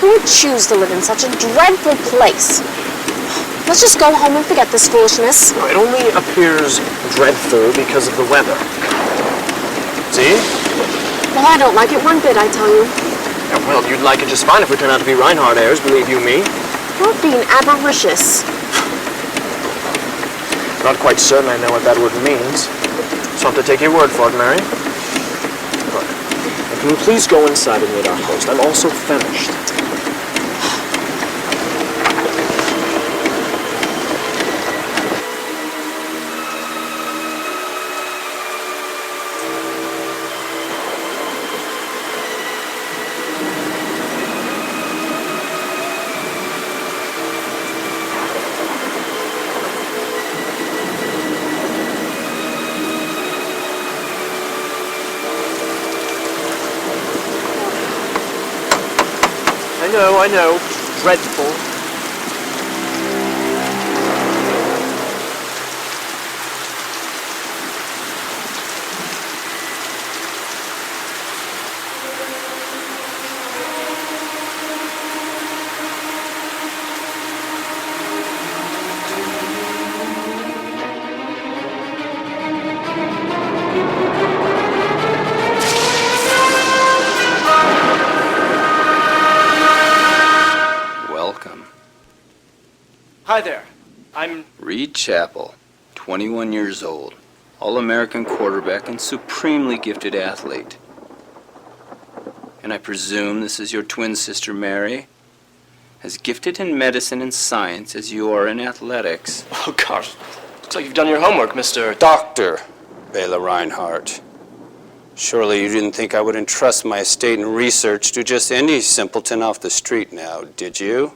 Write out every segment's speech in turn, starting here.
Who would choose to live in such a dreadful place? Let's just go home and forget this foolishness. No, it only appears dreadful because of the weather. See? Well, I don't like it one bit, I tell you. Yeah, well, you'd like it just fine if we turn out to be Reinhardt heirs, believe you me. You're being avaricious. Not quite certain I know what that word means. So I'll have to take your word for it, Mary. Look, can you please go inside and meet our host? I'm also famished. I know. Dreadful. Hi there. I'm Reed Chappell, 21 years old, All-American quarterback and supremely gifted athlete. And I presume this is your twin sister, Mary? As gifted in medicine and science as you are in athletics. Oh, gosh. Looks like you've done your homework, Mr. Dr. Bela Reinhardt. Surely you didn't think I would entrust my estate and research to just any simpleton off the street now, did you?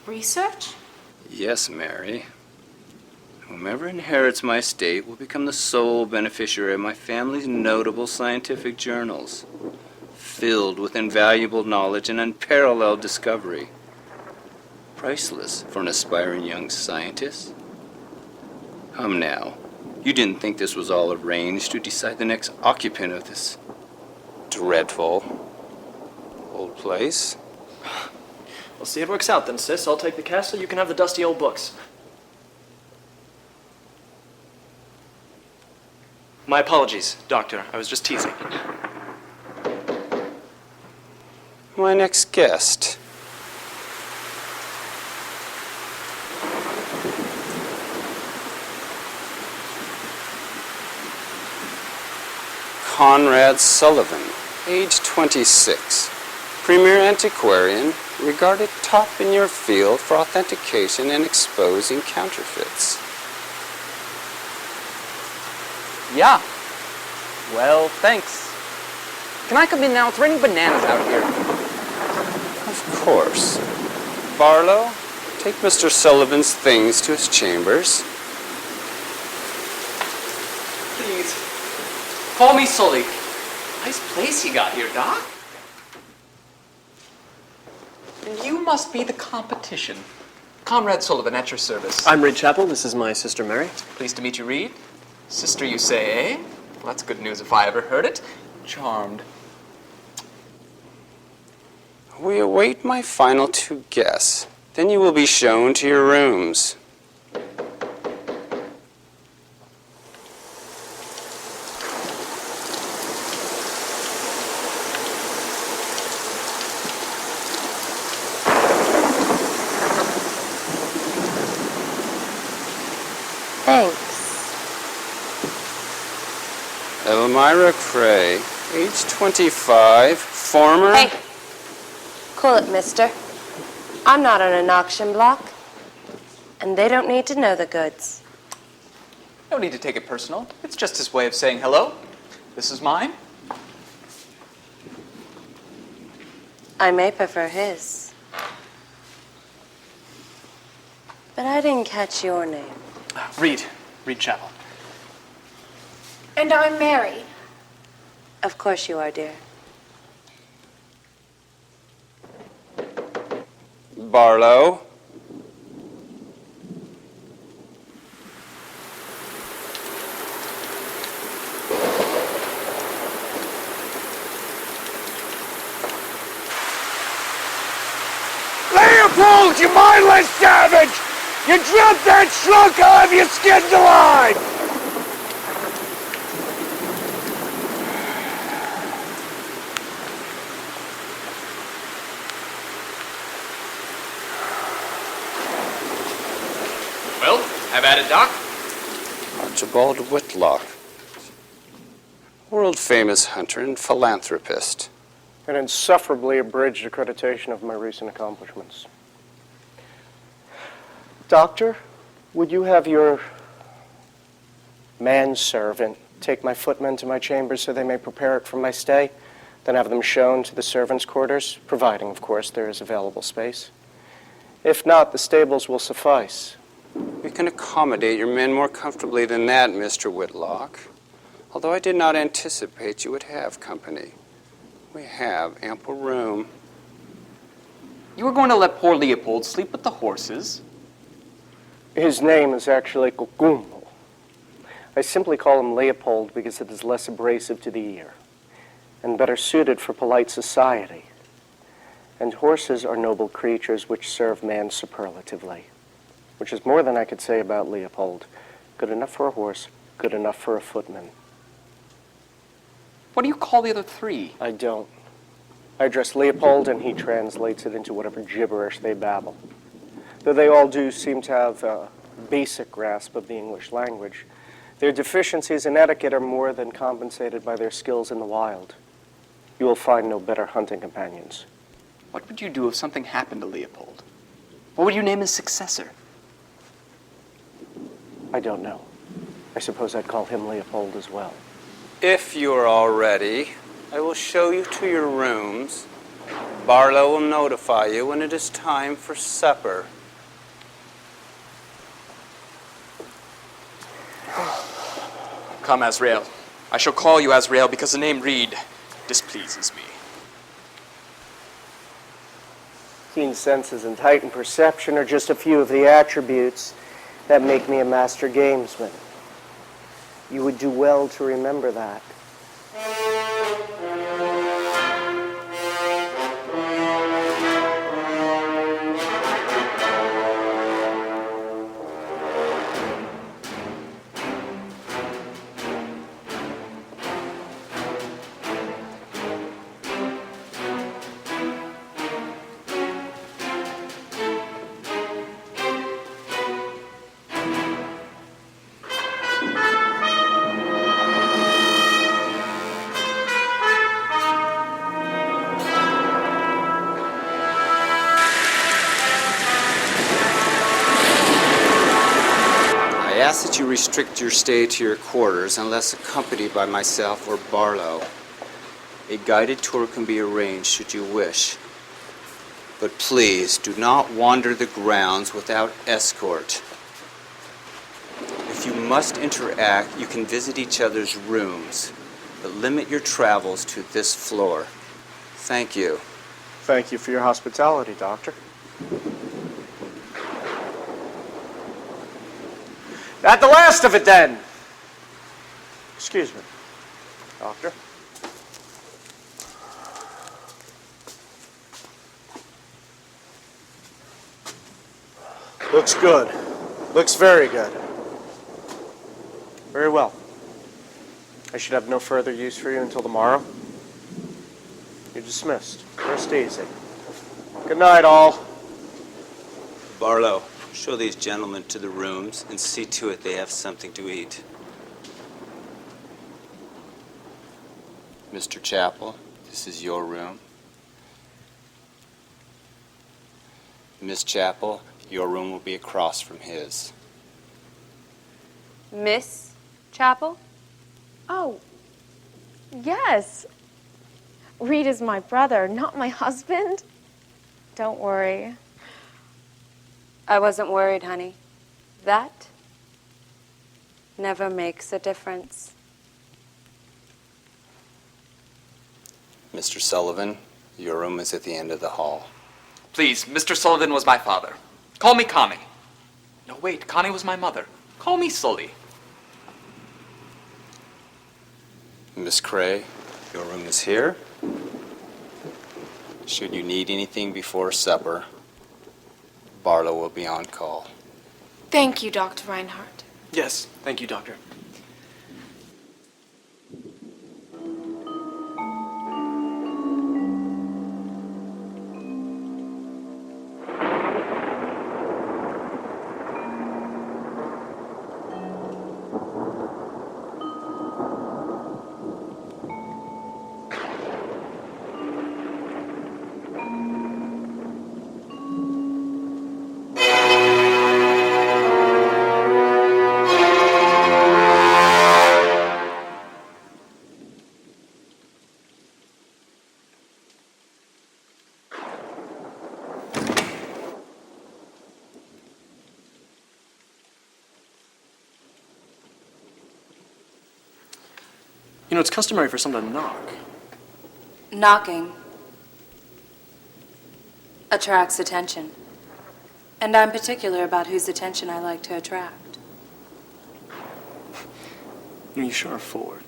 Research? Yes, Mary. Whomever inherits my estate will become the sole beneficiary of my family's notable scientific journals, filled with invaluable knowledge and unparalleled discovery. Priceless for an aspiring young scientist. Come now, you didn't think this was all arranged to decide the next occupant of this dreadful old place? Well, see, it works out then, sis. I'll take the castle, you can have the dusty old books. My apologies, Doctor. I was just teasing. My next guest. Conrad Sullivan, age 26. Premier antiquarian, regarded top in your field for authentication and exposing counterfeits. Yeah. Well, thanks. Can I come in now? It's raining bananas out here. Of course. Barlow, take Mr. Sullivan's things to his chambers. Please. Call me Sully. Nice place you got here, Doc. And you must be the competition. Conrad Sullivan, at your service. I'm Reed Chappell. This is my sister, Mary. Pleased to meet you, Reed. Sister, you say, eh? Well, that's good news if I ever heard it. Charmed. We await my final two guests. Then you will be shown to your rooms. Thanks. Elmira Cray, age 25, former... Hey, cool it, mister. I'm not on an auction block, and they don't need to know the goods. No need to take it personal. It's just his way of saying hello. This is mine. I may prefer his. But I didn't catch your name. Reed Chappell. And I'm Mary. Of course you are, dear. Barlow. Leopold, you mindless savage! You drop that schluck, I'll have you skinned alive! Well, have at it, Doc. Archibald Whitlock, world-famous hunter and philanthropist. An insufferably abridged accreditation of my recent accomplishments. Doctor, would you have your manservant take my footmen to my chambers so they may prepare it for my stay, then have them shown to the servants' quarters, providing, of course, there is available space? If not, the stables will suffice. We can accommodate your men more comfortably than that, Mr. Whitlock. Although I did not anticipate you would have company. We have ample room. You were going to let poor Leopold sleep with the horses? His name is actually Cucumbo. I simply call him Leopold because it is less abrasive to the ear and better suited for polite society. And horses are noble creatures which serve man superlatively, which is more than I could say about Leopold. Good enough for a horse, good enough for a footman. What do you call the other three? I don't. I address Leopold and he translates it into whatever gibberish they babble. Though they all do seem to have a basic grasp of the English language, their deficiencies in etiquette are more than compensated by their skills in the wild. You will find no better hunting companions. What would you do if something happened to Leopold? What would you name his successor? I don't know. I suppose I'd call him Leopold as well. If you are all ready, I will show you to your rooms. Barlow will notify you when it is time for supper. Come, Azrael. I shall call you Azrael because the name Reed displeases me. Keen senses and heightened perception are just a few of the attributes that make me a master gamesman. You would do well to remember that. I ask that you restrict your stay to your quarters unless accompanied by myself or Barlow. A guided tour can be arranged should you wish. But please do not wander the grounds without escort. If you must interact, you can visit each other's rooms, but limit your travels to this floor. Thank you. Thank you for your hospitality, Doctor. Not the last of it, then. Excuse me, Doctor. Looks good. Looks very good. Very well. I should have no further use for you until tomorrow. You're dismissed. Rest easy. Good night, all. Barlow, show these gentlemen to the rooms and see to it they have something to eat. Mr. Chappell, this is your room. Miss Chappell, your room will be across from his. Miss Chapel? Oh, yes. Reed is my brother, not my husband. Don't worry. I wasn't worried, honey. That never makes a difference. Mr. Sullivan, your room is at the end of the hall. Please, Mr. Sullivan was my father. Call me Connie. No, wait, Connie was my mother. Call me Sully. Miss Cray, your room is here. Should you need anything before supper, Barlow will be on call. Thank you, Dr. Reinhardt. Yes, thank you, Doctor. You know, it's customary for someone to knock. Knocking attracts attention. And I'm particular about whose attention I like to attract. You sure are forward.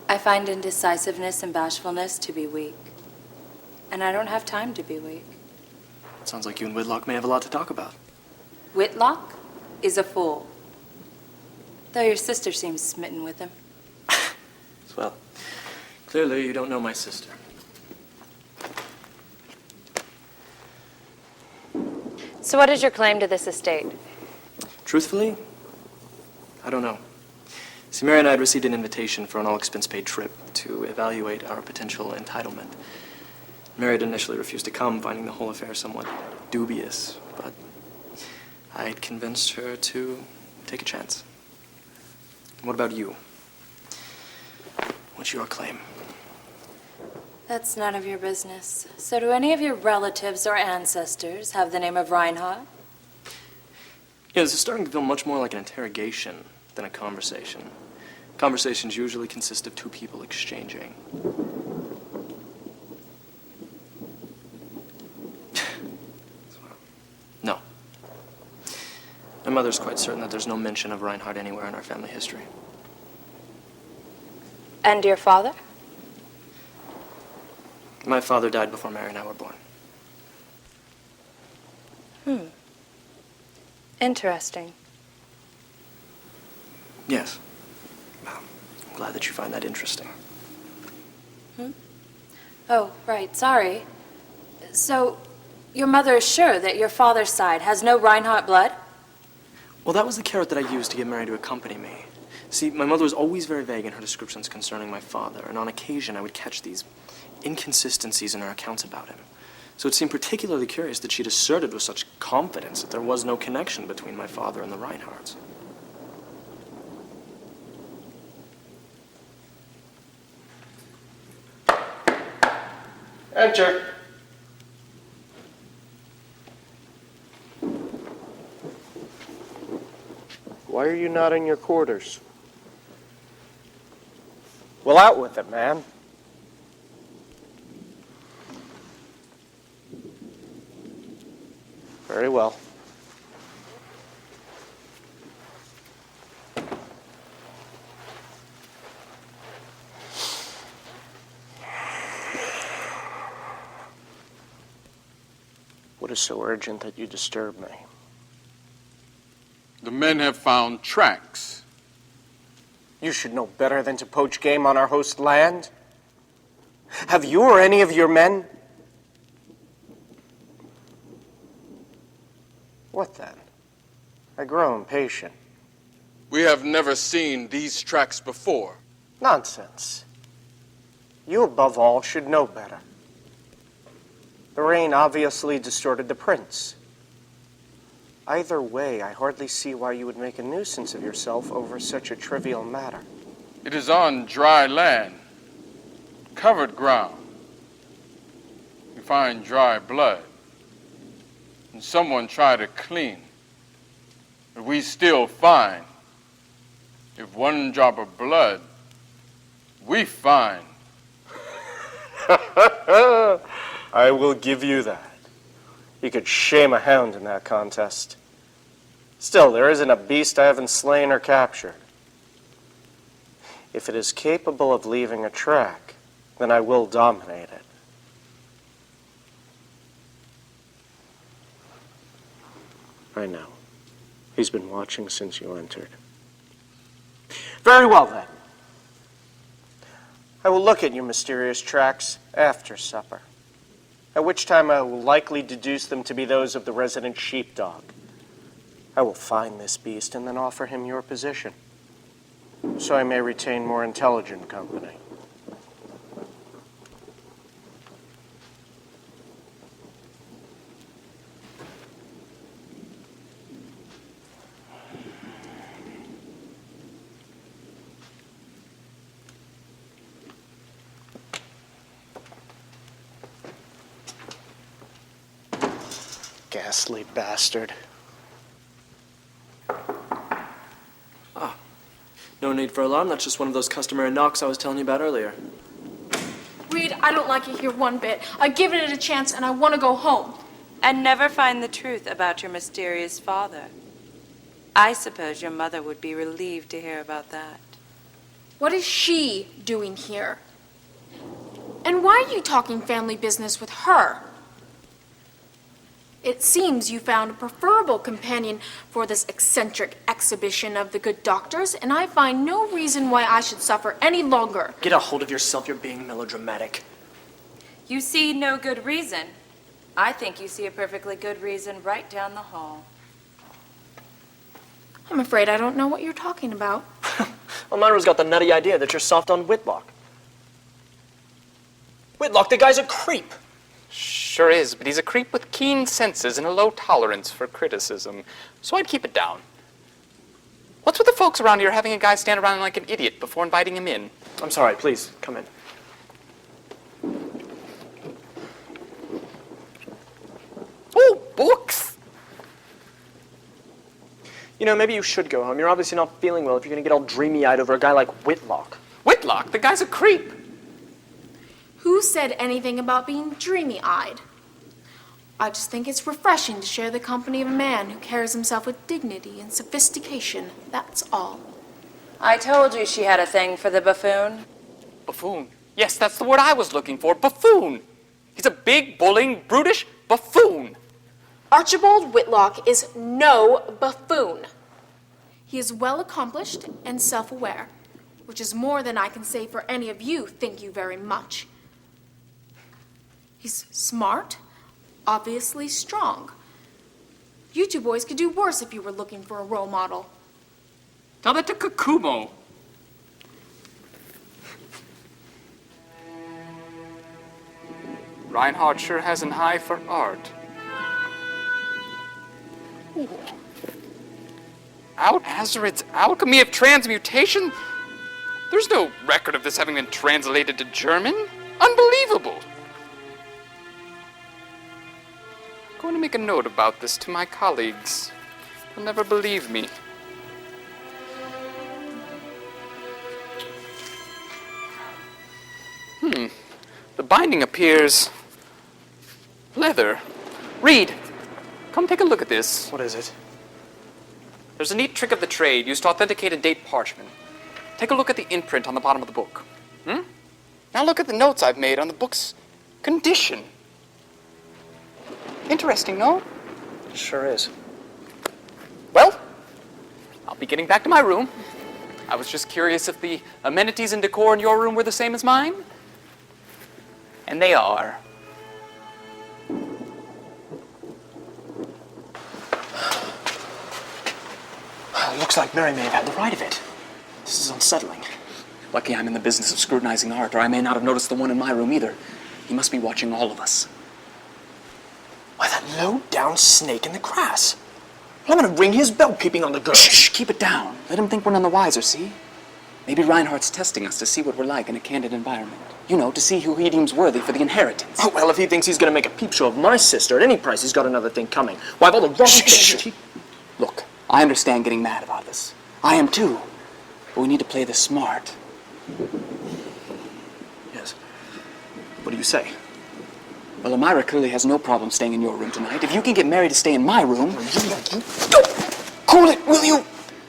I find indecisiveness and bashfulness to be weak. And I don't have time to be weak. It sounds like you and Whitlock may have a lot to talk about. Whitlock is a fool. Though your sister seems smitten with him. Well, clearly you don't know my sister. So what is your claim to this estate? Truthfully, I don't know. See, Mary and I had received an invitation for an all-expense-paid trip to evaluate our potential entitlement. Mary had initially refused to come, finding the whole affair somewhat dubious, but I had convinced her to take a chance. What about you? What's your claim? That's none of your business. So do any of your relatives or ancestors have the name of Reinhardt? Yeah, this is starting to feel much more like an interrogation than a conversation. Conversations usually consist of two people exchanging. No. My mother's quite certain that there's no mention of Reinhardt anywhere in our family history. And your father? My father died before Mary and I were born. Interesting. Yes. Well, I'm glad that you find that interesting. Oh, right, sorry. So, your mother is sure that your father's side has no Reinhardt blood? Well, that was the carrot that I used to get Mary to accompany me. See, my mother was always very vague in her descriptions concerning my father, and on occasion I would catch these inconsistencies in her accounts about him. So it seemed particularly curious that she'd asserted with such confidence that there was no connection between my father and the Reinhardts. Enter. Why are you not in your quarters? Well, out with it, man. Very well. What is so urgent that you disturb me? The men have found tracks. You should know better than to poach game on our host land. Have you or any of your men? What then? I grow impatient. We have never seen these tracks before. Nonsense. You, above all, should know better. The rain obviously distorted the prints. Either way, I hardly see why you would make a nuisance of yourself over such a trivial matter. It is on dry land, covered ground. We find dry blood, and someone tried to clean. But we still find, if one drop of blood, we find. I will give you that. You could shame a hound in that contest. Still, there isn't a beast I haven't slain or captured. If it is capable of leaving a track, then I will dominate it. I know. He's been watching since you entered. Very well, then. I will look at your mysterious tracks after supper, at which time I will likely deduce them to be those of the resident sheepdog. I will find this beast and then offer him your position, so I may retain more intelligent company. Ghastly bastard. No need for alarm. That's just one of those customary knocks I was telling you about earlier. Reed, I don't like it here one bit. I've given it a chance and I want to go home. And never find the truth about your mysterious father. I suppose your mother would be relieved to hear about that. What is she doing here? And why are you talking family business with her? It seems you found a preferable companion for this eccentric exhibition of the good doctors, and I find no reason why I should suffer any longer. Get a hold of yourself. You're being melodramatic. You see no good reason. I think you see a perfectly good reason right down the hall. I'm afraid I don't know what you're talking about. Well, Myra's got the nutty idea that you're soft on Whitlock. Whitlock, the guy's a creep. Sure is, but he's a creep with keen senses and a low tolerance for criticism, so I'd keep it down. What's with the folks around here having a guy stand around like an idiot before inviting him in? I'm sorry, please, come in. Oh, books! You know, maybe you should go home. You're obviously not feeling well if you're going to get all dreamy-eyed over a guy like Whitlock. Whitlock? The guy's a creep! Who said anything about being dreamy-eyed? I just think it's refreshing to share the company of a man who carries himself with dignity and sophistication. That's all. I told you she had a thing for the buffoon. Buffoon. Yes, that's the word I was looking for. Buffoon. He's a big, bullying, brutish buffoon. Archibald Whitlock is no buffoon. He is well accomplished and self-aware, which is more than I can say for any of you, thank you very much. He's smart, obviously strong. You two boys could do worse if you were looking for a role model. Tell that to Kakumo. Reinhardt sure has an eye for art. Ooh. Al-Azarid's alchemy of transmutation? There's no record of this having been translated to German. Unbelievable. I'm going to make a note about this to my colleagues. They'll never believe me. The binding appears leather. Reed, come take a look at this. What is it? There's a neat trick of the trade used to authenticate and date parchment. Take a look at the imprint on the bottom of the book. Now look at the notes I've made on the book's condition. Interesting, no? It sure is. Well, I'll be getting back to my room. I was just curious if the amenities and decor in your room were the same as mine. And they are. It looks like Mary may have had the right of it. This is unsettling. Lucky I'm in the business of scrutinizing art, or I may not have noticed the one in my room either. He must be watching all of us. Why, that low-down snake in the grass. I'm gonna ring his bell peeping on the girl. Shh, keep it down. Let him think we're none the wiser, see? Maybe Reinhardt's testing us to see what we're like in a candid environment. You know, to see who he deems worthy for the inheritance. Oh, well, if he thinks he's gonna make a peep show of my sister at any price, he's got another thing coming. Why, of all the wrong things... Look, I understand getting mad about this. I am too. But we need to play this smart. Yes. What do you say? Well, Amira clearly has no problem staying in your room tonight. If you can get Mary to stay in my room... Cool it, will you?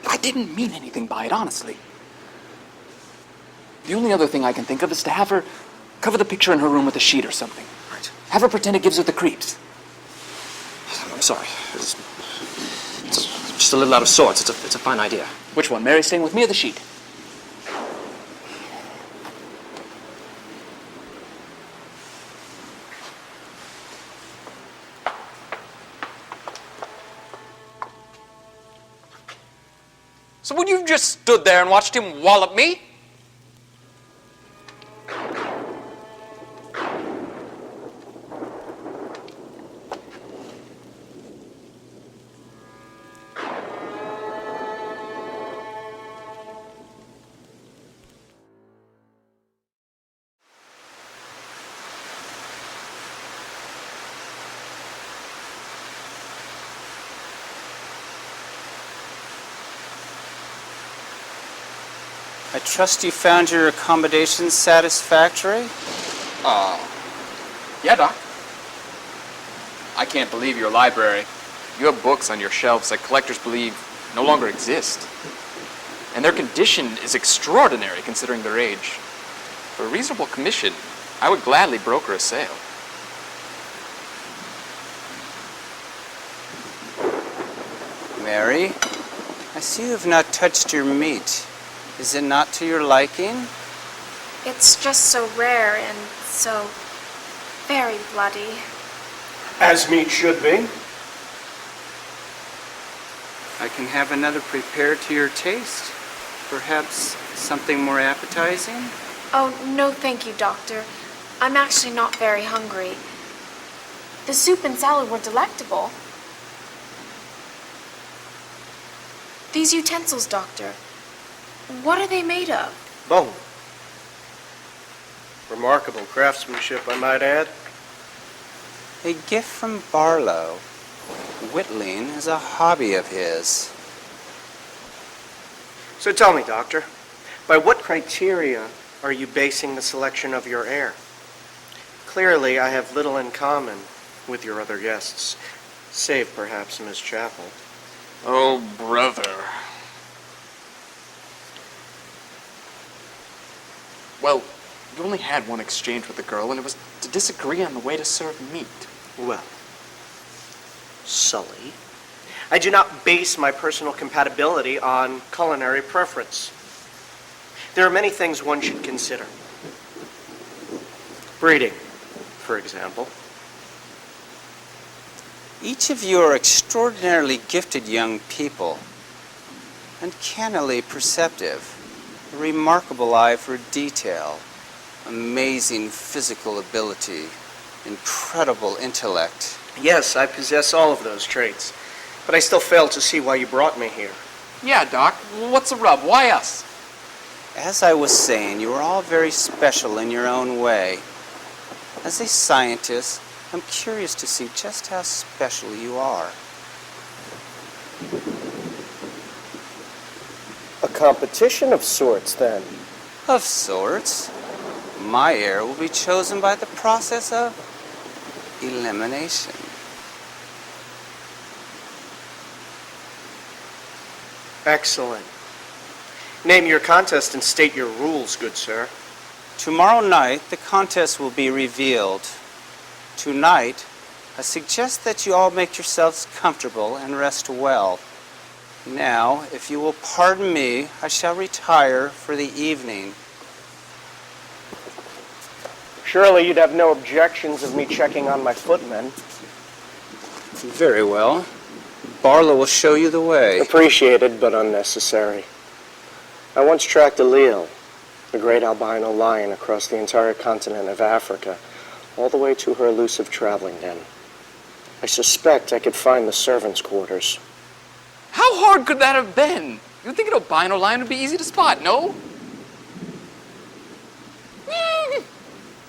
I didn't mean anything by it, honestly. The only other thing I can think of is to have her cover the picture in her room with a sheet or something. Right. Have her pretend it gives her the creeps. I'm sorry. It's just a little out of sorts. It's a fine idea. Which one? Mary staying with me or the sheet? So would you just stood there and watched him wallop me? I trust you found your accommodations satisfactory? Yeah, Doc. I can't believe your library. You have books on your shelves that collectors believe no longer exist. And their condition is extraordinary considering their age. For a reasonable commission, I would gladly broker a sale. Mary, I see you have not touched your meat. Is it not to your liking? It's just so rare and so very bloody. As meat should be. I can have another prepared to your taste. Perhaps something more appetizing? Oh, no thank you, Doctor. I'm actually not very hungry. The soup and salad were delectable. These utensils, Doctor, what are they made of? Bone. Remarkable craftsmanship, I might add. A gift from Barlow. Whittling is a hobby of his. So tell me, Doctor, by what criteria are you basing the selection of your heir? Clearly, I have little in common with your other guests, save perhaps Miss Chapel. Oh, brother. Well, you only had one exchange with the girl, and it was to disagree on the way to serve meat. Well, Sully, I do not base my personal compatibility on culinary preference. There are many things one should consider. Breeding, for example. Each of you are extraordinarily gifted young people, uncannily perceptive, a remarkable eye for detail, amazing physical ability, incredible intellect. Yes, I possess all of those traits, but I still fail to see why you brought me here. Yeah, Doc. What's the rub? Why us? As I was saying, you are all very special in your own way. As a scientist, I'm curious to see just how special you are. A competition of sorts, then. Of sorts. My heir will be chosen by the process of elimination. Excellent. Name your contest and state your rules, good sir. Tomorrow night, the contest will be revealed. Tonight, I suggest that you all make yourselves comfortable and rest well. Now, if you will pardon me, I shall retire for the evening. Surely you'd have no objections of me checking on my footmen. Very well. Barlow will show you the way. Appreciated, but unnecessary. I once tracked a leal, the great albino lion, across the entire continent of Africa, all the way to her elusive traveling den. I suspect I could find the servants' quarters. How hard could that have been? You'd think an albino lion would be easy to spot, no?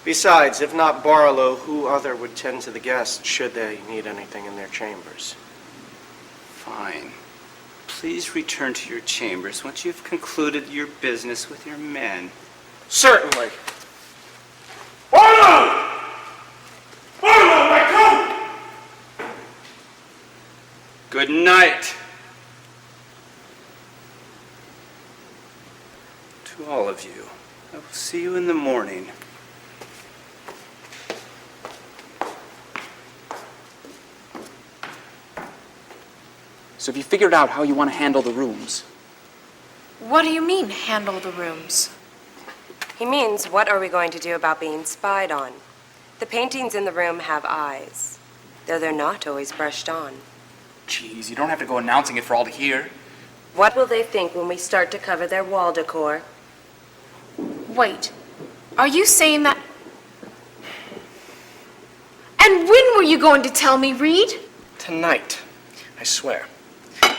Besides, if not Barlow, who other would tend to the guests should they need anything in their chambers? Fine. Please return to your chambers once you've concluded your business with your men. Certainly. Barlow! Barlow, my coat! Good night. To all of you. I will see you in the morning. So have you figured out how you want to handle the rooms? What do you mean, handle the rooms? He means, what are we going to do about being spied on? The paintings in the room have eyes, though they're not always brushed on. Jeez, you don't have to go announcing it for all to hear. What will they think when we start to cover their wall decor? Wait, are you saying that... And when were you going to tell me, Reed? Tonight, I swear.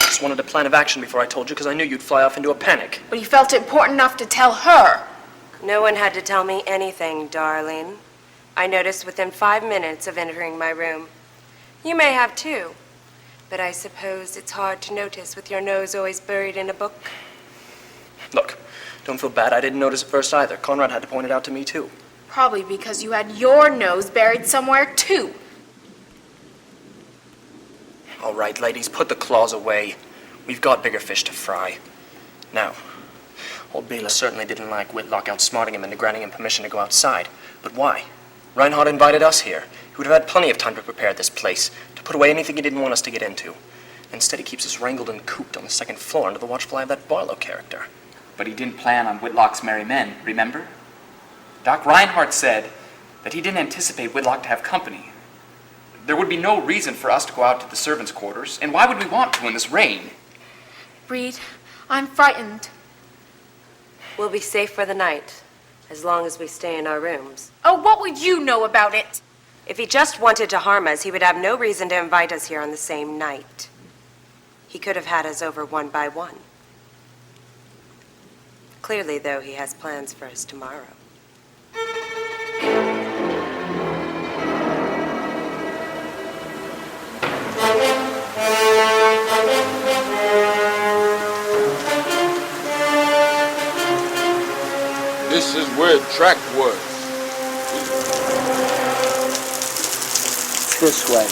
Just wanted a plan of action before I told you because I knew you'd fly off into a panic. But you felt it important enough to tell her. No one had to tell me anything, darling. I noticed within 5 minutes of entering my room. You may have too, but I suppose it's hard to notice with your nose always buried in a book. Look, don't feel bad. I didn't notice at first either. Conrad had to point it out to me too. Probably because you had your nose buried somewhere too. All right, ladies, put the claws away. We've got bigger fish to fry. Now, old Bela certainly didn't like Whitlock outsmarting him into granting him permission to go outside. But why? Reinhardt invited us here. He would have had plenty of time to prepare this place, to put away anything he didn't want us to get into. Instead, he keeps us wrangled and cooped on the second floor under the watchful eye of that Barlow character. But he didn't plan on Whitlock's merry men, remember? Doc Reinhardt said that he didn't anticipate Whitlock to have company. There would be no reason for us to go out to the servants' quarters, and why would we want to in this rain? Reed, I'm frightened. We'll be safe for the night, as long as we stay in our rooms. Oh, what would you know about it? If he just wanted to harm us, he would have no reason to invite us here on the same night. He could have had us over one by one. Clearly, though, he has plans for us tomorrow. This is where the track was. This way.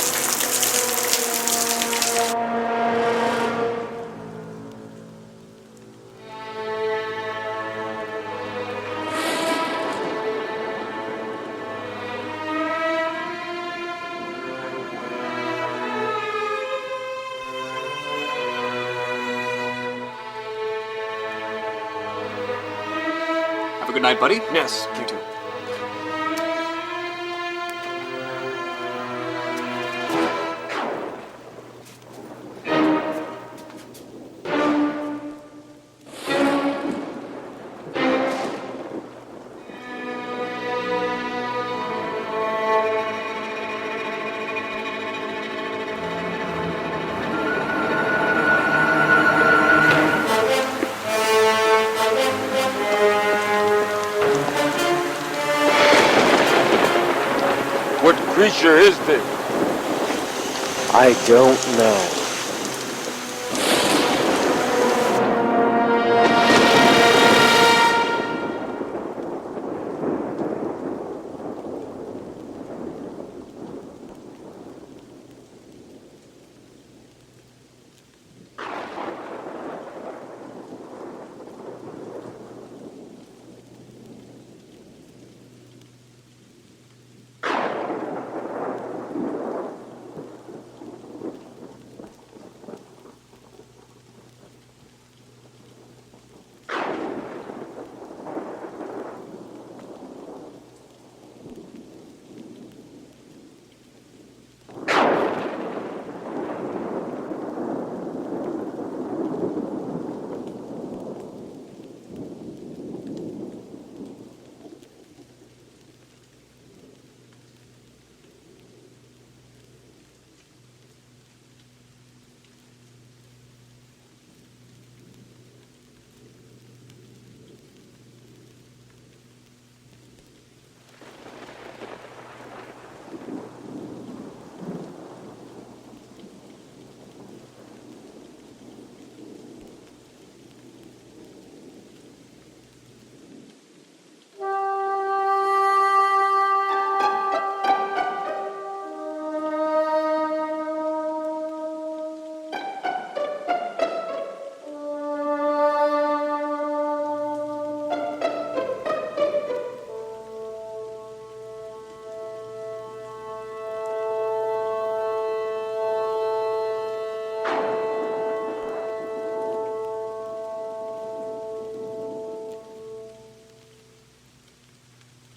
Have a good night, buddy. Yes, you too. What creature is this? I don't know.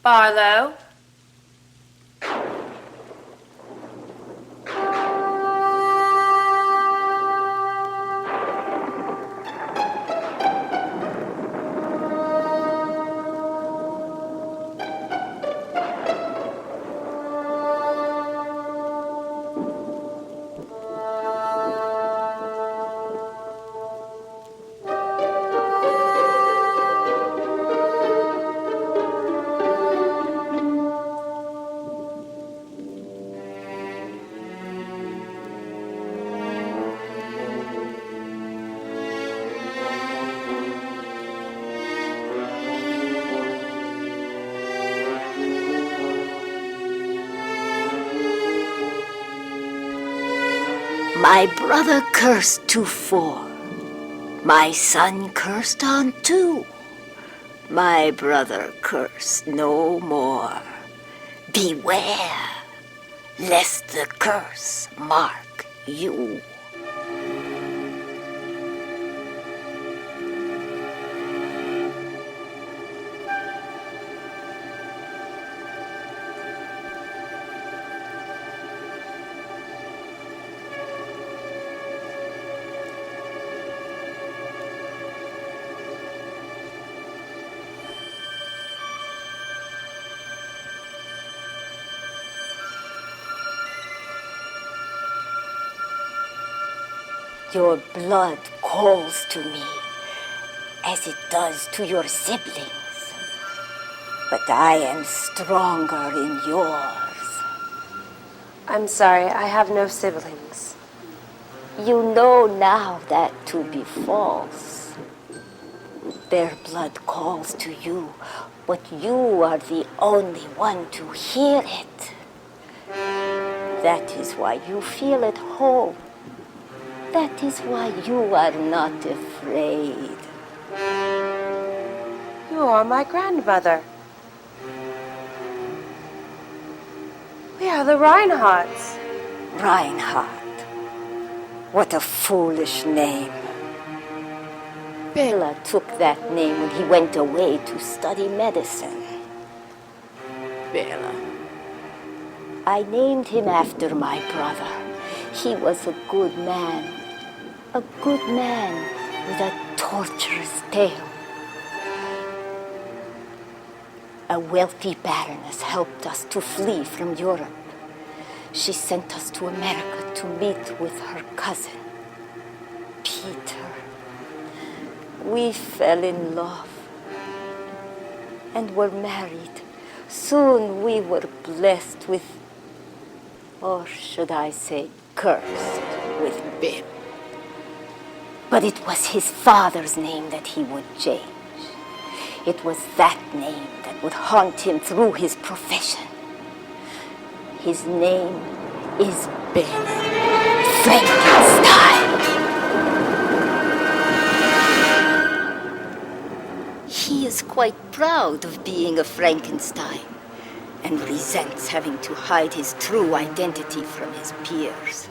Barlow? My brother cursed to 4. My son cursed on 2. My brother cursed no more. Beware, lest the curse mark you. Your blood calls to me, as it does to your siblings. But I am stronger in yours. I'm sorry, I have no siblings. You know now that to be false. Their blood calls to you, but you are the only one to hear it. That is why you feel at home. That is why you are not afraid. You are my grandmother. We are the Reinhardts. Reinhardt. What a foolish name. Bela took that name when he went away to study medicine. Bela. I named him after my brother. He was a good man. A good man with a torturous tale. A wealthy baroness helped us to flee from Europe. She sent us to America to meet with her cousin, Peter. We fell in love and were married. Soon we were blessed with, or should I say, cursed with Bill. But it was his father's name that he would change. It was that name that would haunt him through his profession. His name is Ben Frankenstein. He is quite proud of being a Frankenstein and resents having to hide his true identity from his peers.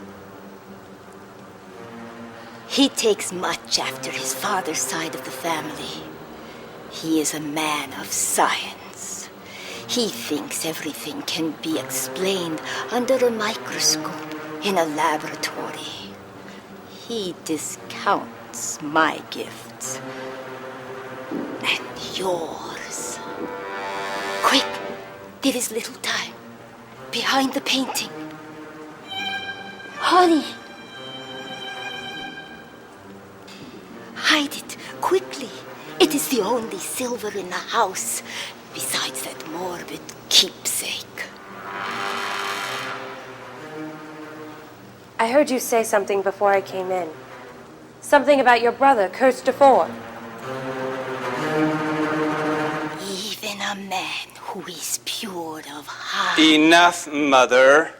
He takes much after his father's side of the family. He is a man of science. He thinks everything can be explained under a microscope in a laboratory. He discounts my gifts and yours. Quick, there is little time. Behind the painting. Hurry! Hide it, quickly. It is the only silver in the house, besides that morbid keepsake. I heard you say something before I came in. Something about your brother, cursed to 4. Even a man who is pure of heart. Enough, Mother.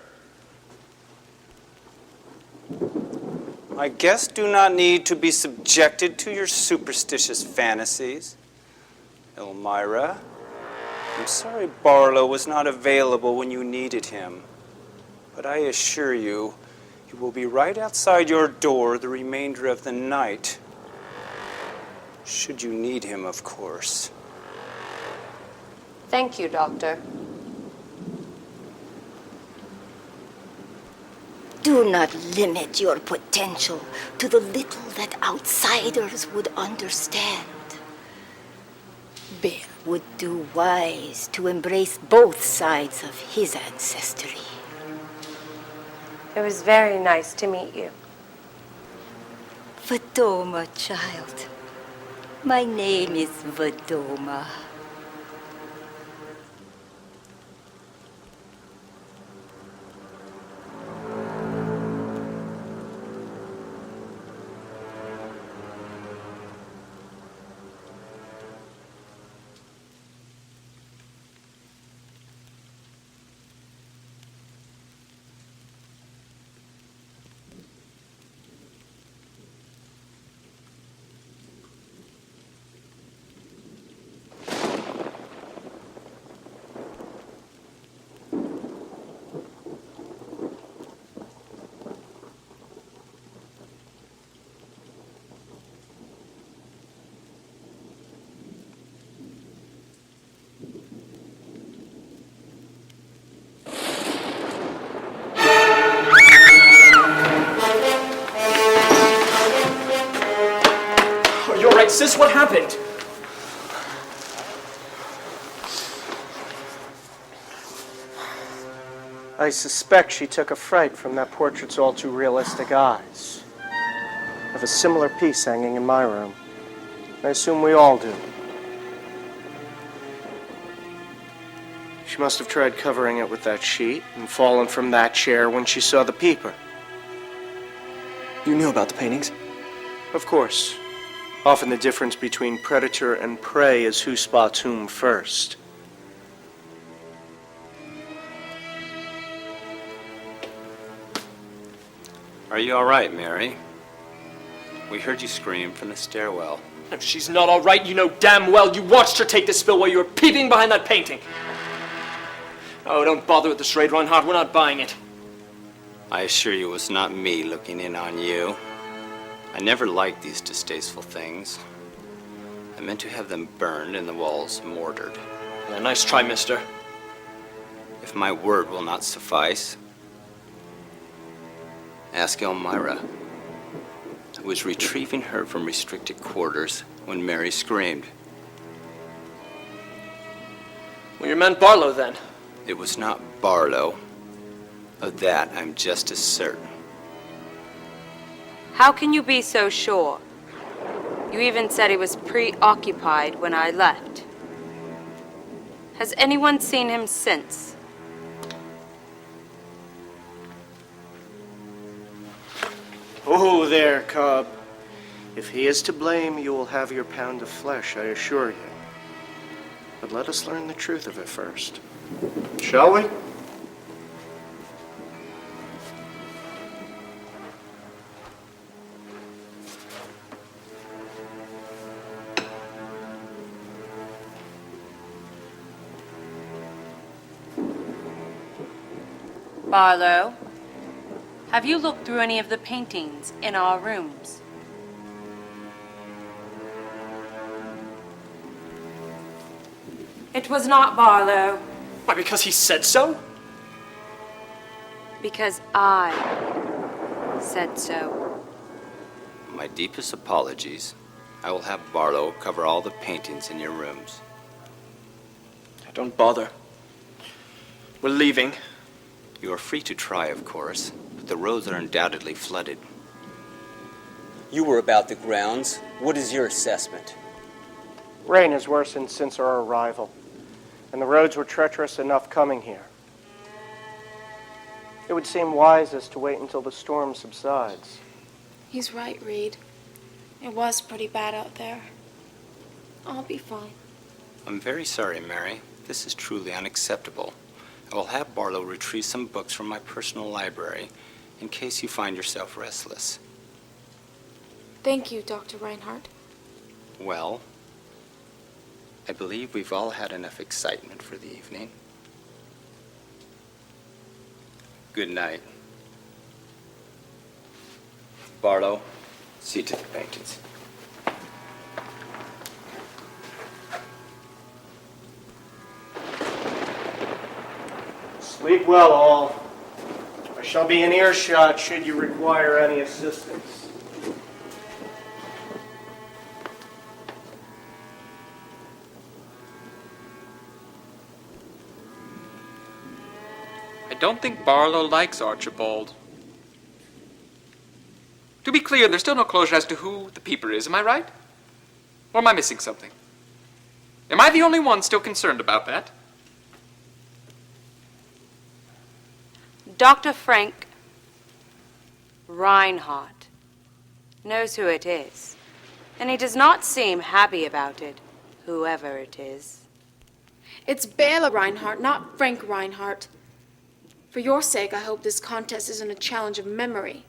My guests do not need to be subjected to your superstitious fantasies. Elmira, I'm sorry Barlow was not available when you needed him, but I assure you, he will be right outside your door the remainder of the night. Should you need him, of course. Thank you, Doctor. Do not limit your potential to the little that outsiders would understand. Bear would do wise to embrace both sides of his ancestry. It was very nice to meet you. Vadoma, child. My name is Vadoma. Sis, what happened? I suspect she took a fright from that portrait's all too realistic eyes. I have a similar piece hanging in my room. I assume we all do. She must have tried covering it with that sheet and fallen from that chair when she saw the peeper. You knew about the paintings? Of course. Often the difference between predator and prey is who spots whom first. Are you all right, Mary? We heard you scream from the stairwell. If she's not all right, you know damn well you watched her take the spill while you were peeping behind that painting. Oh, don't bother with the charade, Reinhardt. We're not buying it. I assure you it was not me looking in on you. I never liked these distasteful things. I meant to have them burned and the walls mortared. Yeah, nice try, mister. If my word will not suffice, ask Elmira. I was retrieving her from restricted quarters when Mary screamed. Well, you meant Barlow, then? It was not Barlow. Of that, I'm just as certain. How can you be so sure? You even said he was preoccupied when I left. Has anyone seen him since? Oh, there, Cobb. If he is to blame, you will have your pound of flesh, I assure you. But let us learn the truth of it first. Shall we? Barlow, have you looked through any of the paintings in our rooms? It was not Barlow. Why, because he said so? Because I said so. My deepest apologies. I will have Barlow cover all the paintings in your rooms. Don't bother. We're leaving. You are free to try, of course, but the roads are undoubtedly flooded. You were about the grounds. What is your assessment? Rain has worsened since our arrival, and the roads were treacherous enough coming here. It would seem wisest to wait until the storm subsides. He's right, Reed. It was pretty bad out there. I'll be fine. I'm very sorry, Mary. This is truly unacceptable. I will have Barlow retrieve some books from my personal library in case you find yourself restless. Thank you, Dr. Reinhardt. Well, I believe we've all had enough excitement for the evening. Good night. Barlow, see to the paintings. Sleep well, all. I shall be in earshot should you require any assistance. I don't think Barlow likes Archibald. To be clear, there's still no closure as to who the peeper is, am I right? Or am I missing something? Am I the only one still concerned about that? Dr. Frank Reinhardt knows who it is, and he does not seem happy about it, whoever it is. It's Bela Reinhardt, not Frank Reinhardt. For your sake, I hope this contest isn't a challenge of memory.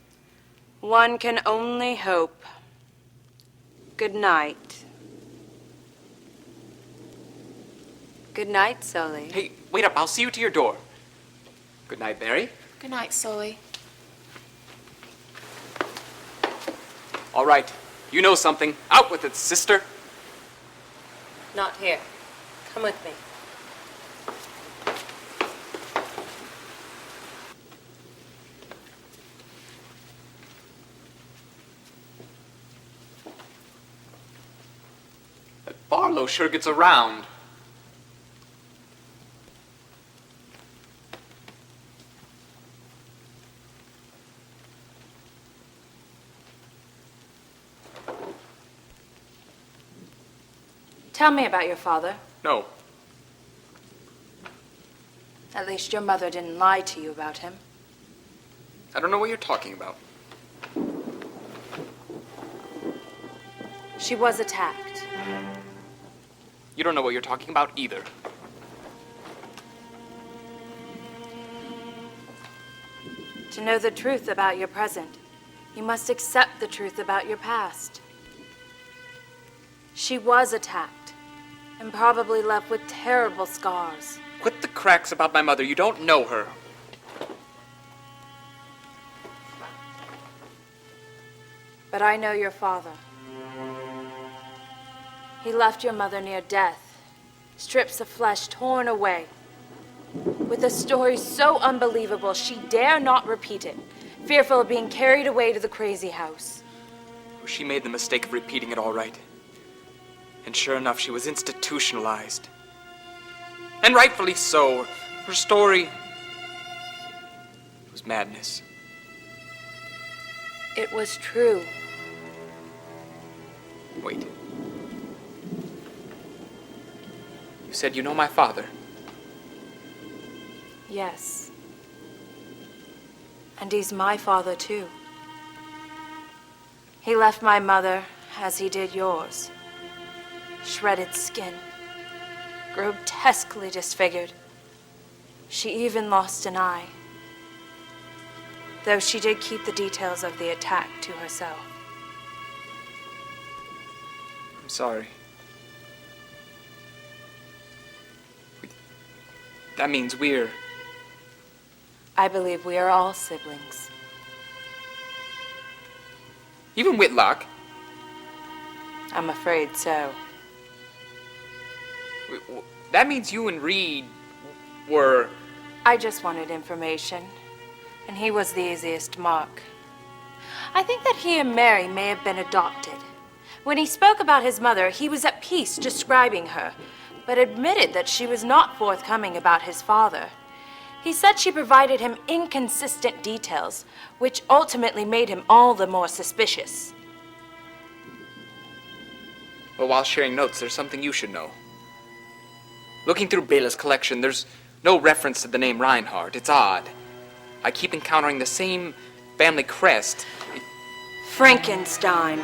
One can only hope. Good night. Good night, Sully. Hey, wait up, I'll see you to your door. Good night, Mary. Good night, Sully. All right, you know something. Out with it, sister. Not here. Come with me. That Barlow sure gets around. Tell me about your father. No. At least your mother didn't lie to you about him. I don't know what you're talking about. She was attacked. You don't know what you're talking about either. To know the truth about your present, you must accept the truth about your past. She was attacked, and probably left with terrible scars. Quit the cracks about my mother. You don't know her. But I know your father. He left your mother near death, strips of flesh torn away, with a story so unbelievable she dare not repeat it, fearful of being carried away to the crazy house. She made the mistake of repeating it all right. And sure enough, she was institutionalized. And rightfully so. Her story was madness. It was true. Wait. You said you know my father? Yes. And he's my father, too. He left my mother as he did yours. Shredded skin, grotesquely disfigured. She even lost an eye, though she did keep the details of the attack to herself. I'm sorry. That means we're... I believe we are all siblings. Even Whitlock? I'm afraid so. That means you and Reed were... I just wanted information, and he was the easiest mark. I think that he and Mary may have been adopted. When he spoke about his mother, he was at peace describing her, but admitted that she was not forthcoming about his father. He said she provided him inconsistent details, which ultimately made him all the more suspicious. Well, while sharing notes, there's something you should know. Looking through Bela's collection, there's no reference to the name Reinhardt. It's odd. I keep encountering the same family crest. Frankenstein.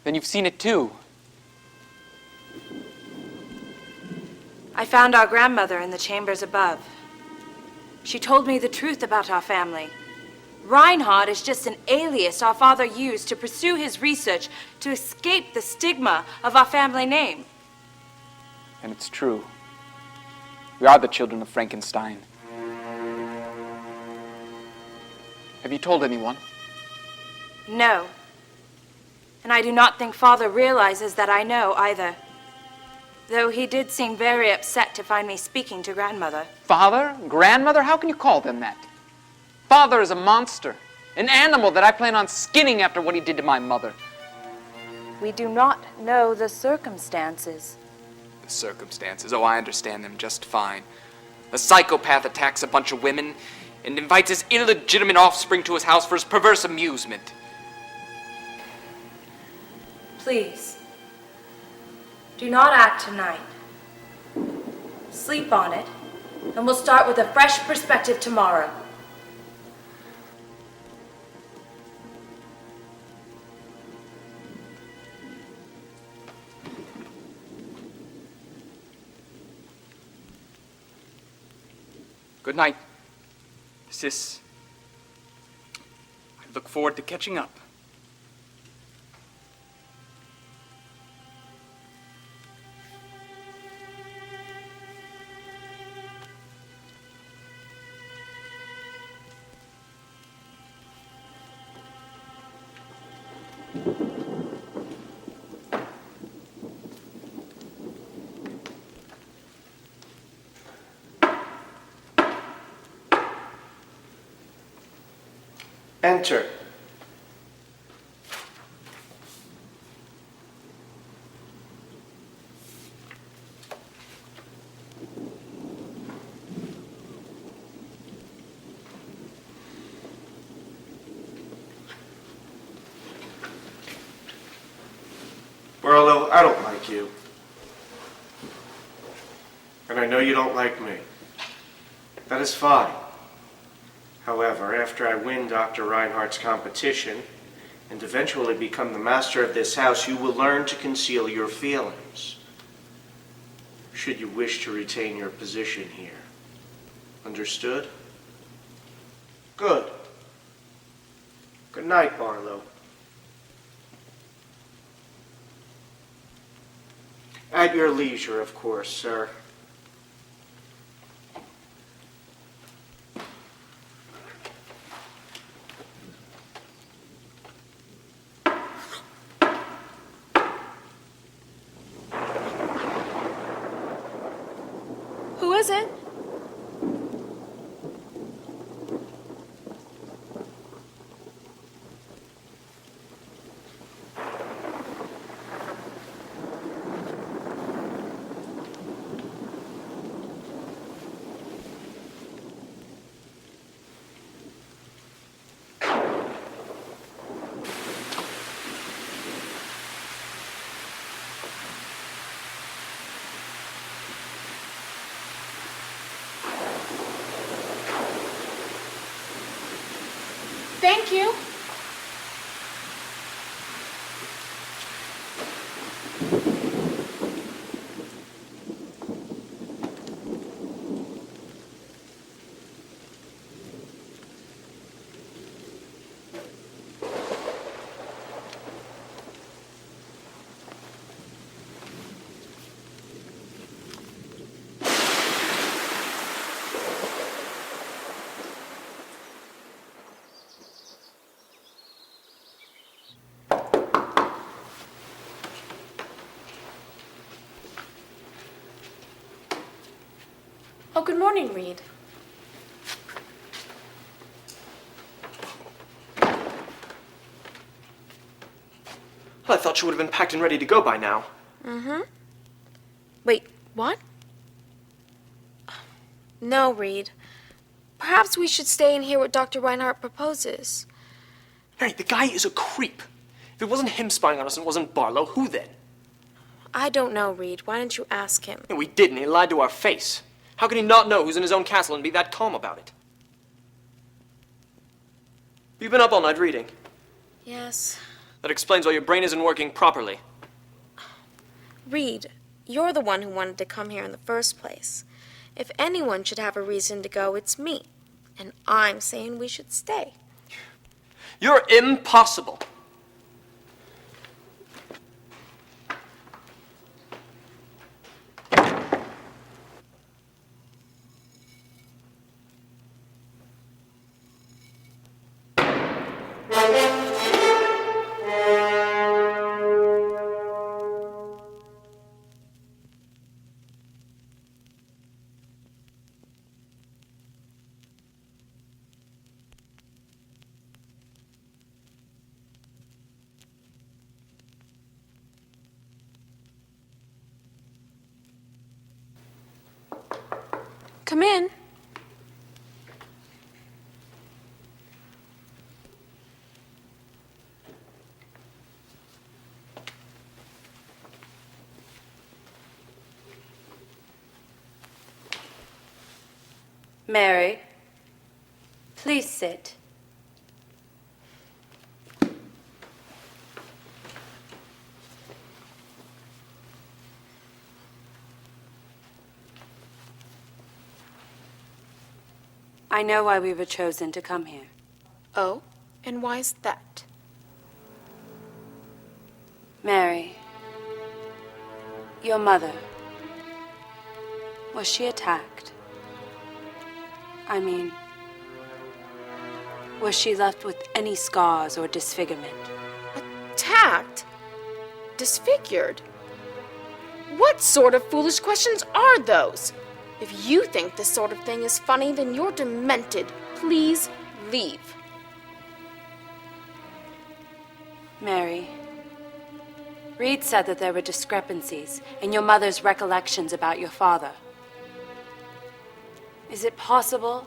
Then you've seen it too. I found our grandmother in the chambers above. She told me the truth about our family. Reinhardt is just an alias our father used to pursue his research to escape the stigma of our family name. And it's true. We are the children of Frankenstein. Have you told anyone? No. And I do not think Father realizes that I know either. Though he did seem very upset to find me speaking to grandmother. Father? Grandmother? How can you call them that? Father is a monster. An animal that I plan on skinning after what he did to my mother. We do not know the circumstances. The circumstances, oh, I understand them just fine. A psychopath attacks a bunch of women and invites his illegitimate offspring to his house for his perverse amusement. Please, do not act tonight. Sleep on it, and we'll start with a fresh perspective tomorrow. Good night, sis. I look forward to catching up. Enter. Barlow, I don't like you. And I know you don't like me. That is fine. However, after I win Dr. Reinhardt's competition and eventually become the master of this house, you will learn to conceal your feelings, should you wish to retain your position here. Understood? Good. Good night, Barlow. At your leisure, of course, sir. Who is it? Thank you. Oh, good morning, Reed. Well, I thought you would have been packed and ready to go by now. Mm-hmm. Wait, what? No, Reed. Perhaps we should stay and hear what Dr. Reinhardt proposes. Mary, the guy is a creep. If it wasn't him spying on us and it wasn't Barlow, who then? I don't know, Reed. Why don't you ask him? And we didn't. He lied to our face. How can he not know who's in his own castle and be that calm about it? You've been up all night reading. Yes. That explains why your brain isn't working properly. Reed, you're the one who wanted to come here in the first place. If anyone should have a reason to go, it's me. And I'm saying we should stay. You're impossible. Come in. Mary, please sit. I know why we were chosen to come here. Oh, and why is that? Mary, your mother, was she attacked? I mean, was she left with any scars or disfigurement? Attacked? Disfigured? What sort of foolish questions are those? If you think this sort of thing is funny, then you're demented. Please leave. Mary, Reed said that there were discrepancies in your mother's recollections about your father. Is it possible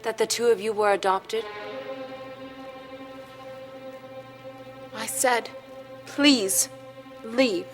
that the two of you were adopted? I said, please leave.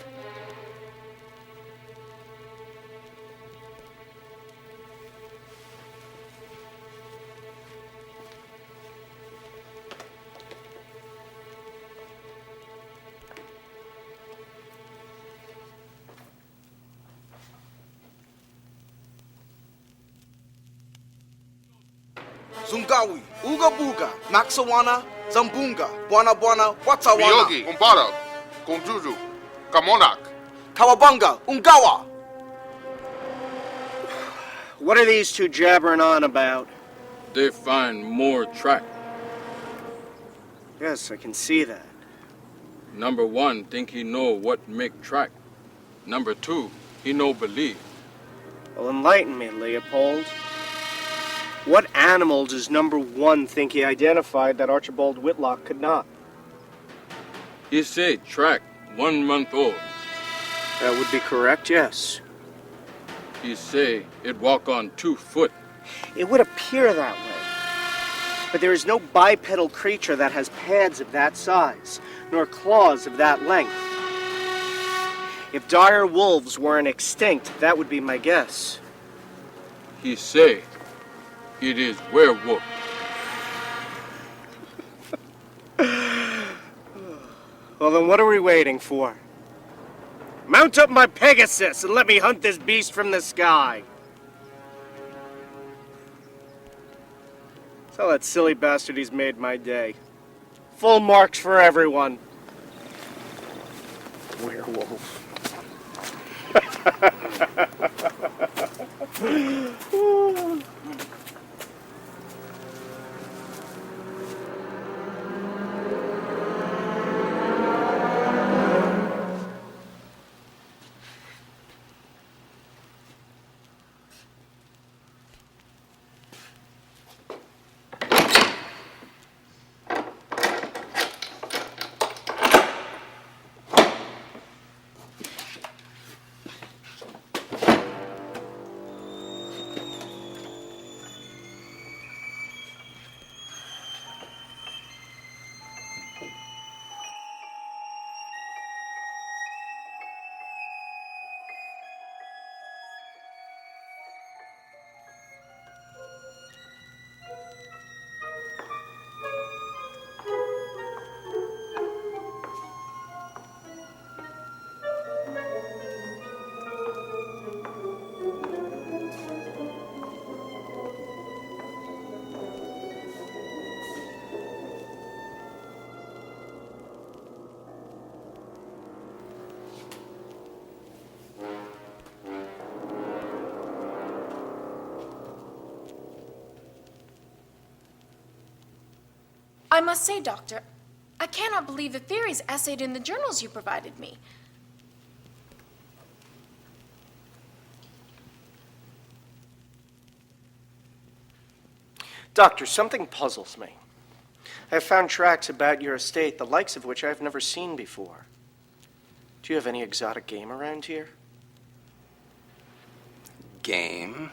Zungawi, Uga Buga, Maxawana, Zambunga, Buana Buana, Watawana. Miyogi, Umbara, Kunjuju, Kamonak. Kawabanga, Ungawa. What are these two jabbering on about? They find more track. Yes, I can see that. Number one, think he know what make track. Number two, he no believe. Well, enlighten me, Leopold. What animal does number one think he identified that Archibald Whitlock could not? He say track, 1 month old. That would be correct, yes. He say it walk on 2 foot. It would appear that way. But there is no bipedal creature that has pads of that size, nor claws of that length. If dire wolves weren't extinct, that would be my guess. He say it is werewolf. Well, then what are we waiting for? Mount up my Pegasus and let me hunt this beast from the sky. Tell that silly bastard he's made my day. Full marks for everyone. Werewolf. I must say, Doctor, I cannot believe the theories essayed in the journals you provided me. Doctor, something puzzles me. I have found tracks about your estate, the likes of which I have never seen before. Do you have any exotic game around here? Game?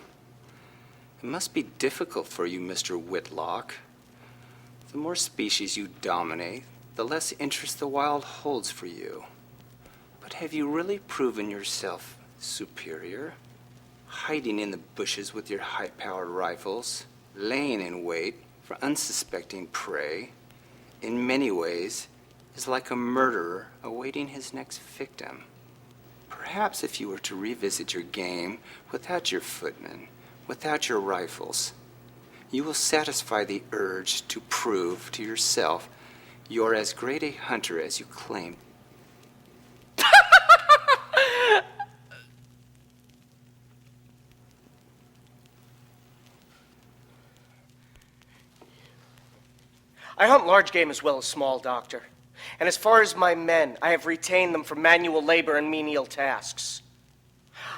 It must be difficult for you, Mr. Whitlock. The more species you dominate, the less interest the wild holds for you. But have you really proven yourself superior? Hiding in the bushes with your high-powered rifles, laying in wait for unsuspecting prey, in many ways, is like a murderer awaiting his next victim. Perhaps if you were to revisit your game without your footmen, without your rifles, you will satisfy the urge to prove to yourself you're as great a hunter as you claim. I hunt large game as well as small, Doctor. And as far as my men, I have retained them for manual labor and menial tasks.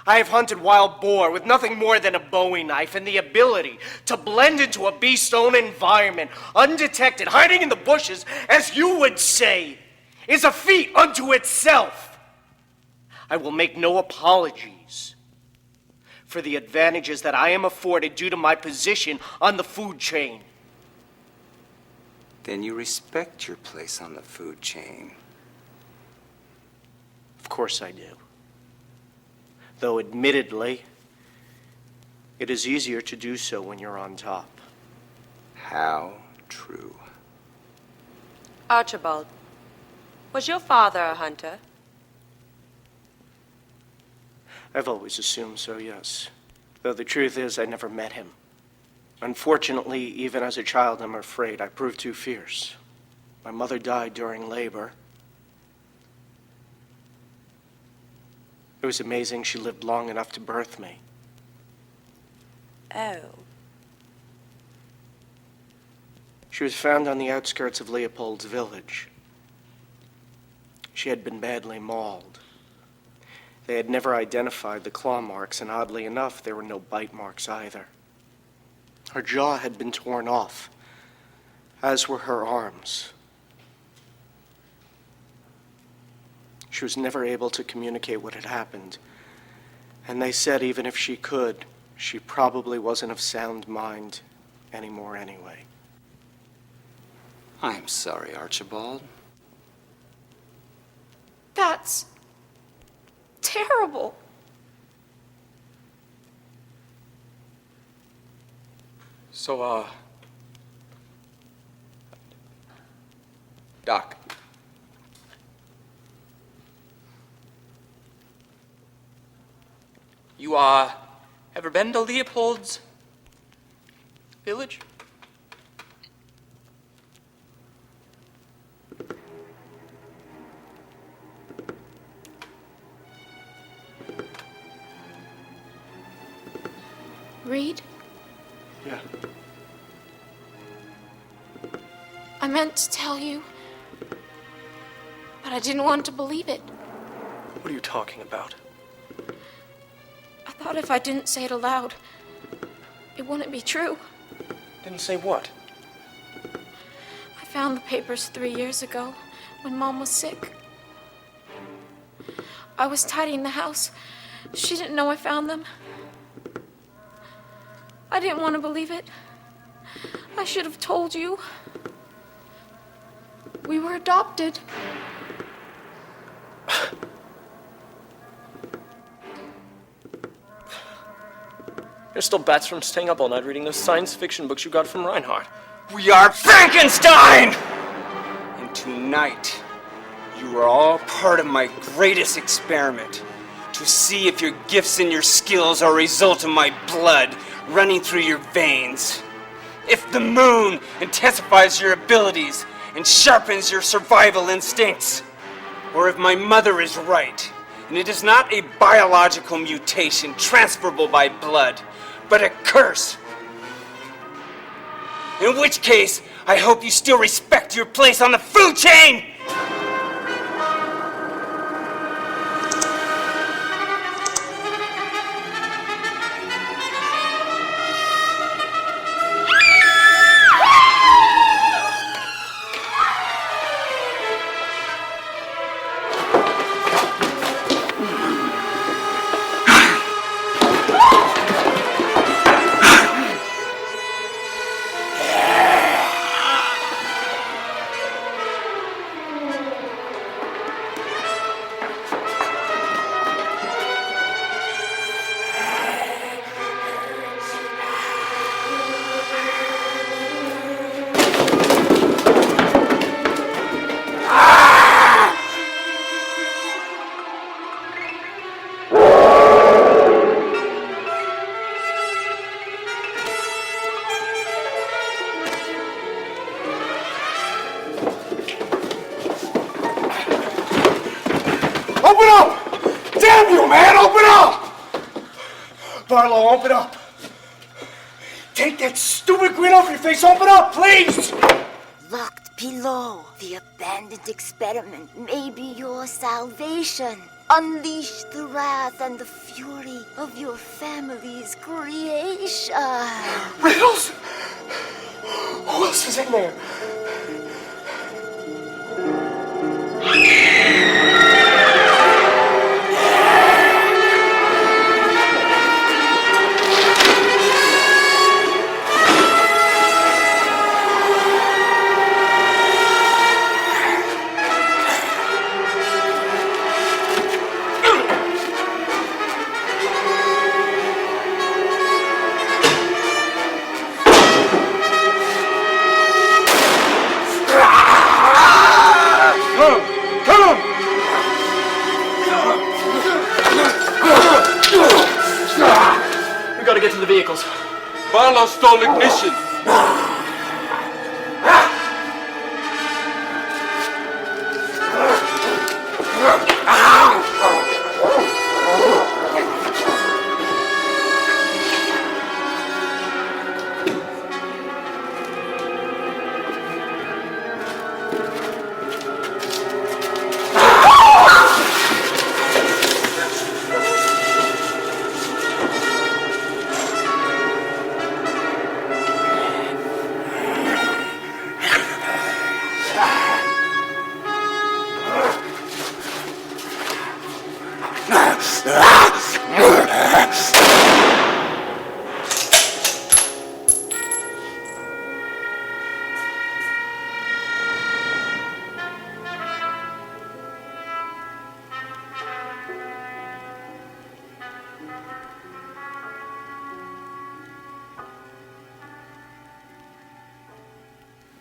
I have hunted wild boar with nothing more than a bowie knife and the ability to blend into a beast's own environment, undetected, hiding in the bushes, as you would say, is a feat unto itself. I will make no apologies for the advantages that I am afforded due to my position on the food chain. Then you respect your place on the food chain. Of course I do. Though admittedly, it is easier to do so when you're on top. How true. Archibald, was your father a hunter? I've always assumed so, yes. Though the truth is, I never met him. Unfortunately, even as a child, I'm afraid I proved too fierce. My mother died during labor. It was amazing she lived long enough to birth me. Oh. She was found on the outskirts of Leopold's village. She had been badly mauled. They had never identified the claw marks, and oddly enough, there were no bite marks either. Her jaw had been torn off, as were her arms. She was never able to communicate what had happened, and they said even if she could, she probably wasn't of sound mind anymore anyway. I'm sorry, Archibald. That's terrible. So, Doc. You, ever been to Leopold's village? Reed? Yeah. I meant to tell you, but I didn't want to believe it. What are you talking about? I thought if I didn't say it aloud, it wouldn't be true. Didn't say what? I found the papers 3 years ago when Mom was sick. I was tidying the house. She didn't know I found them. I didn't want to believe it. I should have told you. We were adopted. You're still bats from staying up all night reading those science fiction books you got from Reinhardt. We are Frankenstein! And tonight, you are all part of my greatest experiment. To see if your gifts and your skills are a result of my blood running through your veins. If the moon intensifies your abilities and sharpens your survival instincts. Or if my mother is right, and it is not a biological mutation transferable by blood, but a curse. In which case, I hope you still respect your place on the food chain! Open up! Damn you, man! Open up! Barlow, open up. Take that stupid grin off your face. Open up, please! Locked below, the abandoned experiment may be your salvation. Unleash the wrath and the fury of your family's creation. Riddles? Who else is in there? We gotta get to the vehicles. Barlow stole ignition.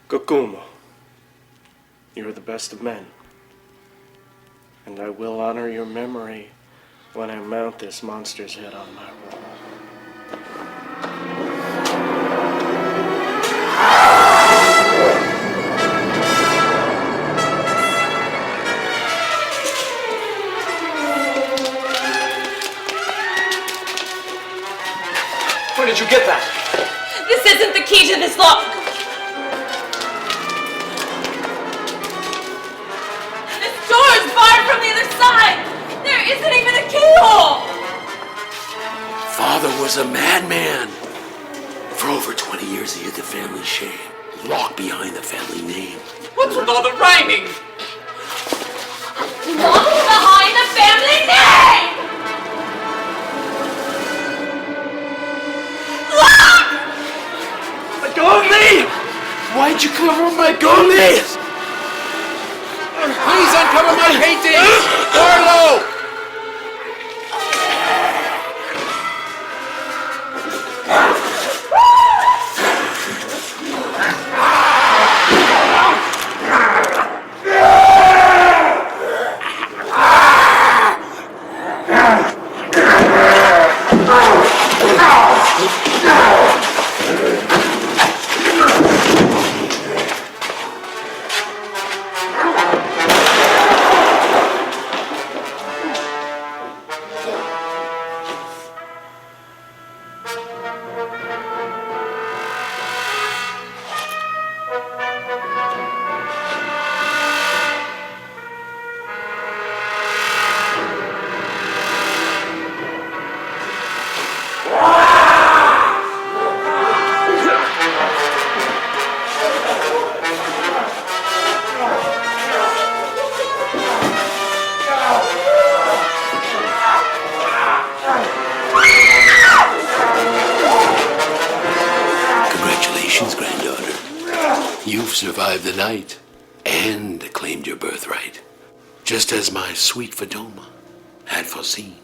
Kokumo, you are the best of men, and I will honor your memory when I mount this monster's head on my wall. Where did you get that? This isn't the key to this lock. This door is barred from the other side. There isn't even a keyhole. Father was a madman. For over 20 years he hid the family shame, locked behind the family name. What's with all the rhyming? Locked behind the family name. Let go of me! Why'd you cover up my goalies? Please uncover my paintings! Barlow! Congratulations, granddaughter. You've survived the night and claimed your birthright, just as my sweet Fadoma had foreseen.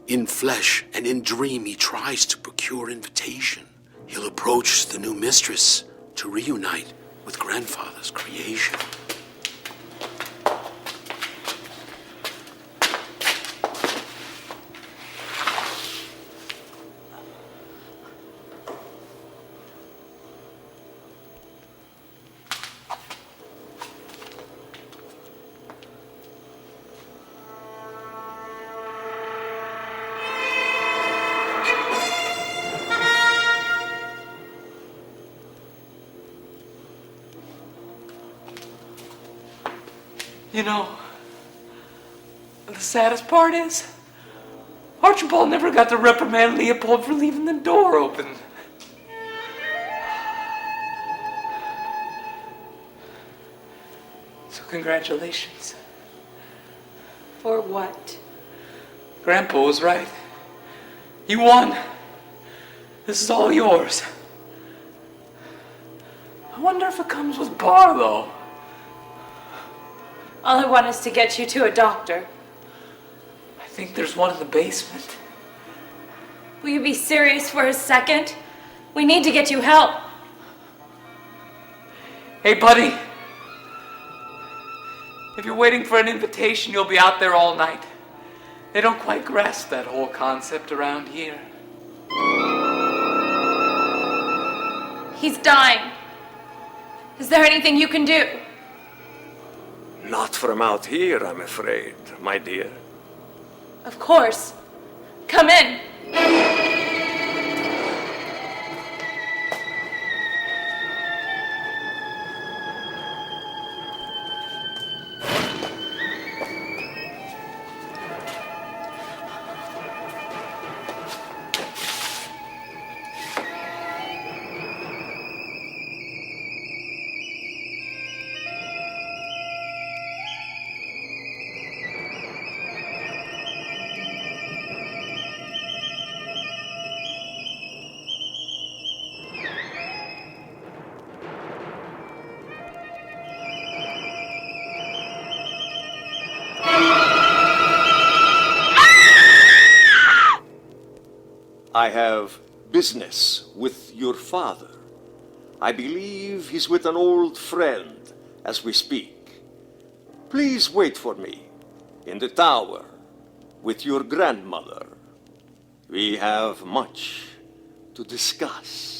In flesh and in dream he tries to procure invitation. He'll approach the new mistress to reunite with grandfather's creation. You know, the saddest part is, Archibald never got to reprimand Leopold for leaving the door open. So congratulations. For what? Grandpa was right. You won. This is all yours. I wonder if it comes with Barlow. All I want is to get you to a doctor. I think there's one in the basement. Will you be serious for a second? We need to get you help. Hey, buddy. If you're waiting for an invitation, you'll be out there all night. They don't quite grasp that whole concept around here. He's dying. Is there anything you can do? Not from out here, I'm afraid, my dear. Of course. Come in. I have business with your father. I believe he's with an old friend as we speak. Please wait for me in the tower with your grandmother. We have much to discuss.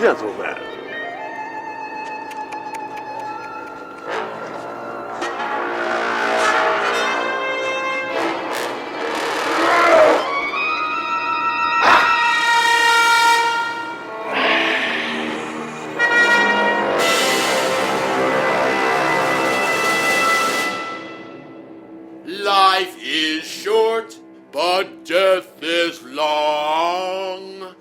Gentlemen. Life is short, but death is long.